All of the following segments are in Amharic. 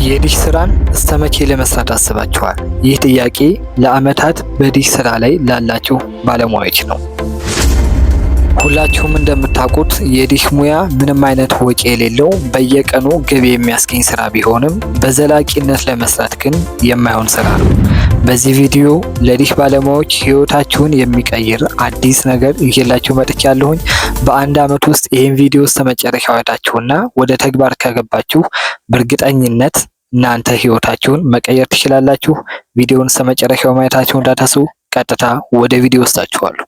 የዲሽ ስራን እስተመቼ ለመስራት አስባችኋል? ይህ ጥያቄ ለአመታት በዲሽ ስራ ላይ ላላችሁ ባለሙያዎች ነው። ሁላችሁም እንደምታውቁት የዲሽ ሙያ ምንም አይነት ወጪ የሌለው በየቀኑ ገቢ የሚያስገኝ ስራ ቢሆንም በዘላቂነት ለመስራት ግን የማይሆን ስራ ነው። በዚህ ቪዲዮ ለዲሽ ባለሙያዎች ህይወታችሁን የሚቀይር አዲስ ነገር ይዤላችሁ መጥቻለሁኝ። በአንድ አመት ውስጥ ይህን ቪዲዮ እስከመጨረሻው አይታችሁና ወደ ተግባር ከገባችሁ በእርግጠኝነት እናንተ ህይወታችሁን መቀየር ትችላላችሁ። ቪዲዮውን እስከመጨረሻው ማየታችሁን እንዳትረሱ። ቀጥታ ወደ ቪዲዮ ወስዳችኋለሁ።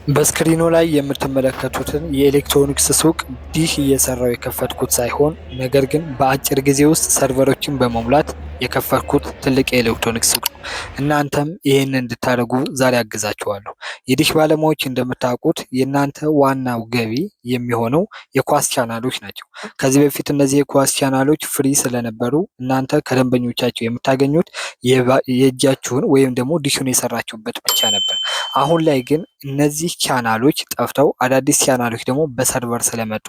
በስክሪኑ ላይ የምትመለከቱትን የኤሌክትሮኒክስ ሱቅ ዲሽ እየሰራው የከፈትኩት ሳይሆን ነገር ግን በአጭር ጊዜ ውስጥ ሰርቨሮችን በመሙላት የከፈትኩት ትልቅ የኤሌክትሮኒክስ ሱቅ ነው። እናንተም ይህን እንድታደርጉ ዛሬ አግዛችኋለሁ። የዲሽ ባለሙያዎች እንደምታውቁት የእናንተ ዋናው ገቢ የሚሆነው የኳስ ቻናሎች ናቸው። ከዚህ በፊት እነዚህ የኳስ ቻናሎች ፍሪ ስለነበሩ እናንተ ከደንበኞቻቸው የምታገኙት የእጃችሁን ወይም ደግሞ ዲሹን የሰራችሁበት ብቻ ነበር። አሁን ላይ ግን እነዚህ ቻናሎች ጠፍተው አዳዲስ ቻናሎች ደግሞ በሰርቨር ስለመጡ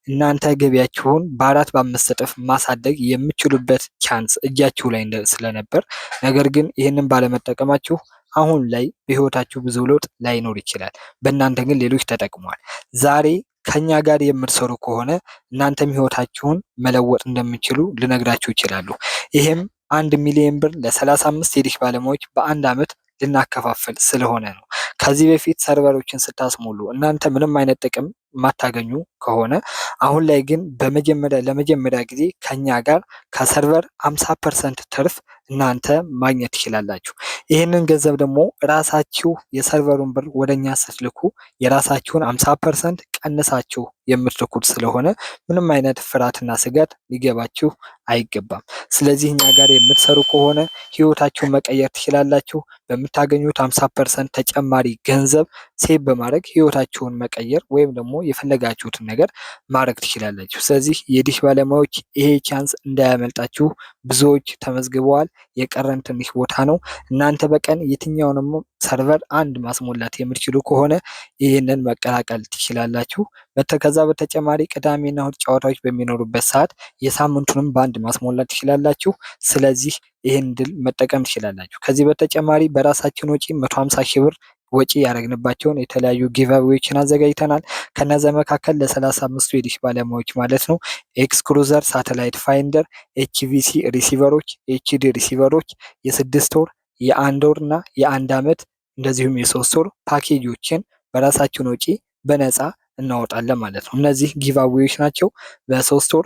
እናንተ ገቢያችሁን በ4 በ5 እጥፍ ማሳደግ የምትችሉበት ቻንስ እጃችሁ ላይ ስለነበር፣ ነገር ግን ይህንን ባለመጠቀማችሁ አሁን ላይ በህይወታችሁ ብዙ ለውጥ ላይኖር ይችላል። በእናንተ ግን ሌሎች ተጠቅመዋል። ዛሬ ከኛ ጋር የምትሰሩ ከሆነ እናንተም ህይወታችሁን መለወጥ እንደምትችሉ ልነግራችሁ ይችላሉ። ይህም 1 ሚሊዮን ብር ለ35 የዲሽ ባለሙያዎች በአንድ አመት ልናከፋፍል ስለሆነ ነው። ከዚህ በፊት ሰርቨሮችን ስታስሞሉ እናንተ ምንም አይነት ጥቅም ማታገኙ ከሆነ አሁን ላይ ግን ለመጀመሪያ ጊዜ ከኛ ጋር ከሰርቨር 50% ትርፍ እናንተ ማግኘት ትችላላችሁ። ይህንን ገንዘብ ደግሞ ራሳችሁ የሰርቨሩን ብር ወደኛ ስትልኩ የራሳችሁን 50% ቀንሳችሁ የምትልኩት ስለሆነ ምንም አይነት ፍርሃትና ስጋት ሊገባችሁ አይገባም። ስለዚህ እኛ ጋር የምትሰሩ ከሆነ ህይወታችሁን መቀየር ትችላላችሁ። በምታገኙት 50% ተጨማሪ ገንዘብ ሴቭ በማድረግ ህይወታችሁን መቀየር ወይም ደግሞ የፈለጋችሁትን ነገር ማድረግ ትችላላችሁ። ስለዚህ የዲሽ ባለሙያዎች ይሄ ቻንስ እንዳያመልጣችሁ። ብዙዎች ተመዝግበዋል። የቀረን ትንሽ ቦታ ነው። እናንተ በቀን የትኛውንም ሰርቨር አንድ ማስሞላት የምትችሉ ከሆነ ይህንን መቀላቀል ትችላላችሁ። ከዛ በተጨማሪ ቅዳሜና እሁድ ጨዋታዎች በሚኖሩበት ሰዓት የሳምንቱንም በአንድ ማስሞላት ትችላላችሁ። ስለዚህ ይህን ድል መጠቀም ትችላላችሁ። ከዚህ በተጨማሪ በራሳችን ወጪ 150 ሺህ ብር ወጪ ያደረግንባቸውን የተለያዩ ጊቫዌዎችን አዘጋጅተናል። ከነዛ መካከል ለ35 የዲሽ ባለሙያዎች ማለት ነው ኤክስክሩዘር ሳተላይት ፋይንደር፣ ኤችቪሲ ሪሲቨሮች፣ ኤችዲ ሪሲቨሮች፣ የ6 ወር የ1 ወር እና የ1 አመት እንደዚሁም የ3 ወር ፓኬጆችን በራሳችን ወጪ በነፃ እናወጣለን ማለት ነው። እነዚህ ጊቫዌዎች ናቸው። በ3 ወር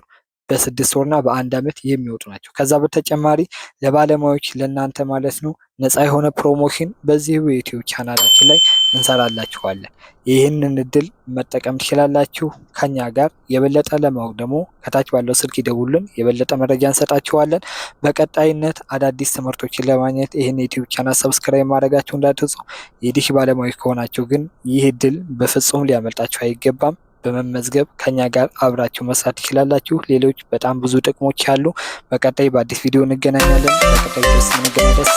በ6 ወርና በ1 አመት የሚወጡ ናቸው። ከዛ በተጨማሪ ለባለሙያዎች ለእናንተ ማለት ነው ነፃ የሆነ ፕሮሞሽን በዚህ ዩቲዩብ ቻናላችን ላይ እንሰራላችኋለን። ይህንን እድል መጠቀም ትችላላችሁ። ከኛ ጋር የበለጠ ለማወቅ ደግሞ ከታች ባለው ስልክ ይደውሉልን፣ የበለጠ መረጃ እንሰጣችኋለን። በቀጣይነት አዳዲስ ትምህርቶችን ለማግኘት ይህን ዩቲዩብ ቻናል ሰብስክራይብ ማድረጋችሁ እንዳትረሱ። የዲሽ ባለሙያዎች ከሆናችሁ ግን ይህ እድል በፍጹም ሊያመልጣችሁ አይገባም። በመመዝገብ ከኛ ጋር አብራችሁ መስራት ትችላላችሁ። ሌሎች በጣም ብዙ ጥቅሞች አሉ። በቀጣይ በአዲስ ቪዲዮ እንገናኛለን። በቀጣይ ድረስ እንገናኝ። ደስ